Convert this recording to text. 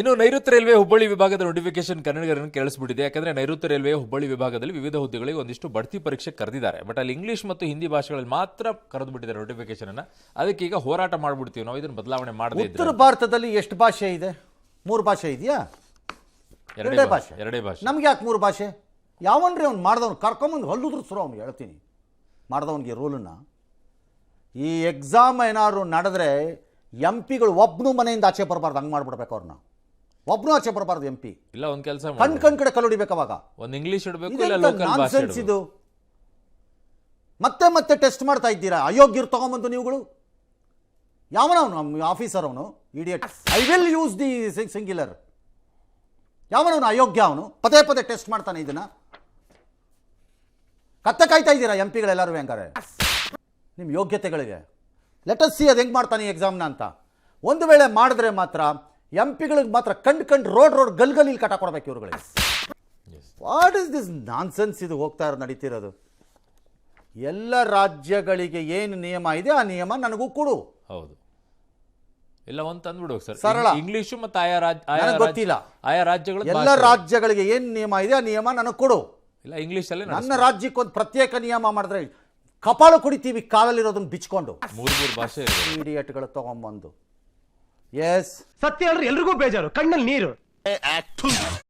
ಇನ್ನು ನೈಋತ್ಯ ರೈಲ್ವೆ ಹುಬ್ಬಳ್ಳಿ ವಿಭಾಗದ ನೋಟಿಫಿಕೇಶನ್ ಕನ್ನಡಿಗರನ್ನು ಕೇಳಿಸ್ಬಿಟ್ಟಿದೆ. ಯಾಕಂದ್ರೆ ನೈಋತ್ಯ ರೈಲ್ವೆ ಹುಬ್ಬಳ್ಳಿ ವಿಭಾಗದಲ್ಲಿ ವಿವಿಧ ಹುದ್ದೆಗಳಿಗೆ ಒಂದಿಷ್ಟು ಬಡ್ತಿ ಪರೀಕ್ಷೆ ಕರೆದಿದ್ದಾರೆ. ಬಟ್ ಅಲ್ಲಿ ಇಂಗ್ಲಿಷ್ ಮತ್ತು ಹಿಂದಿ ಭಾಷೆಗಳಲ್ಲಿ ಮಾತ್ರ ಕರೆದು ಬಿಟ್ಟಿದ್ದಾರೆ ನೋಟಿಫಿಕೇಶನ್ ಅನ್ನ. ಅದಕ್ಕೆ ಈಗ ಹೋರಾಟ ಮಾಡ್ಬಿಡ್ತೀವಿ ನಾವು, ಇದನ್ನು ಬದಲಾವಣೆ ಮಾಡದೇ ಇದ್ರೆ. ಉತ್ತರ ಭಾರತದಲ್ಲಿ ಎಷ್ಟು ಭಾಷೆ ಇದೆ? 3 ಭಾಷೆ ಇದೆಯಾ? ಎರಡೇ ಭಾಷೆ. ನಮ್ಗೆ ಯಾಕೆ 3 ಭಾಷೆ? ಯಾವನ್ರಿ ಅವ್ನು ಮಾಡ್ದವ್ನು ಕರ್ಕೊಂಬಂದು ಹೊಲ್ಲುದ್ರು ಸುರು ಅವ್ನು ಹೇಳ್ತೀನಿ ಮಾಡ್ದವನಿಗೆ ರೂಲನ್ನ. ಈ ಎಕ್ಸಾಮ್ ಏನಾದ್ರು ನಡೆದ್ರೆ MP ಗಳು ಒಬ್ಬನು ಮನೆಯಿಂದ ಆಚೆ ಬರಬಾರ್ದು, ಹಂಗೆ ಮಾಡ್ಬಿಡ್ಬೇಕು ಅವ್ರನ್ನ. ಒಬ್ಬನು ಆಚೆ ಬರಬಾರ್ದು MP. ಇಲ್ಲ ಒಂದ್ ಕೆಲಸ ಕಣ್ ಕಡೆ ಕಲ್ಲು ಹೊಡಿಬೇಕು ಅವಾಗ. ಒಂದು ಇಂಗ್ಲಿಷ್ ಇಡಬೇಕು, ಇಲ್ಲ ಲೋಕಲ್ ಭಾಷೆ ಇಡಬೇಕು. ಇದು ಮತ್ತೆ ಟೆಸ್ಟ್ ಮಾಡ್ತಾ ಇದ್ದೀರಾ? ಅಯೋಗ್ಯರು ತಗೊಂಬಂದು ನೀವುಗಳು. ಯಾವನವನು ನಮ್ಮ ಆಫೀಸರ್ ಅವನು idiot. I will use the singular. ಯಾವನವನು ಅಯೋಗ್ಯ, ಅವನು ಪದೇ ಟೆಸ್ಟ್ ಮಾಡ್ತಾನೆ. ಇದನ್ನ ಕತ್ತೆ ಕಾಯ್ತಾ ಇದ್ದೀರಾ MP ಗಳೆಲ್ಲರೂ ಹೆಂಗಾರೆ ನಿಮ್ಮ ಯೋಗ್ಯತೆಗಳಿಗೆ. ಲೆಟ್ ಅಸ್ ಸಿ ಅದು ಹೆಂಗೆ ಮಾಡ್ತಾನೆ ಈ ಎಕ್ಸಾಮ್ನ ಅಂತ. ಒಂದು ವೇಳೆ ಮಾಡಿದ್ರೆ ಮಾತ್ರ MP ಗಳಿಗೆ ಮಾತ್ರ ಕಂಡು ರೋಡ್ ಗಲ್ಗಲ್ಲಿ ಕಟ ಕೊಡ್ಬೇಕು ಇವ್ರುಗಳಿಗೆ. What is this nonsense? ಇದು ಹೋಗ್ತಾ ಇರೋದು, ನಡೀತಿರೋದು. ಎಲ್ಲ ರಾಜ್ಯಗಳಿಗೆ ಏನು ನಿಯಮ ಇದೆ ಆ ನಿಯಮ ನನಗೂ ಕೊಡು. ಹೌದು, ಇಲ್ಲ ಒಂದು ತಂದ್ಬಿಡು ಸರ್. ಸರಳ ಇಂಗ್ಲಿಷ್ ಮತ್ತು ಆಯಾ ಗೊತ್ತಿಲ್ಲ. ಆಯಾ ರಾಜ್ಯಗಳು ಎಲ್ಲ ರಾಜ್ಯಗಳಿಗೆ ಏನು ನಿಯಮ ಇದೆ ಆ ನಿಯಮ ನನಗೆ ಕೊಡು. ಇಲ್ಲ ಇಂಗ್ಲಿಷ್ ಅಲ್ಲಿ ನನ್ನ ರಾಜ್ಯಕ್ಕೊಂದು ಪ್ರತ್ಯೇಕ ನಿಯಮ ಮಾಡಿದ್ರೆ ಕಪಾಳ ಕುಡಿತೀವಿ ಕಾಲಲ್ಲಿರೋದನ್ನ ಬಿಚ್ಕೊಂಡು. 3 ಭಾಷೆ ಇಡಿಯಟ್ಗಳು ತಗೊಂಬಂದು. ಎಸ್ ಸತ್ಯ ಅಂದ್ರೆ ಎಲ್ರಿಗೂ ಬೇಜಾರು, ಕಣ್ಣಲ್ಲಿ ನೀರು.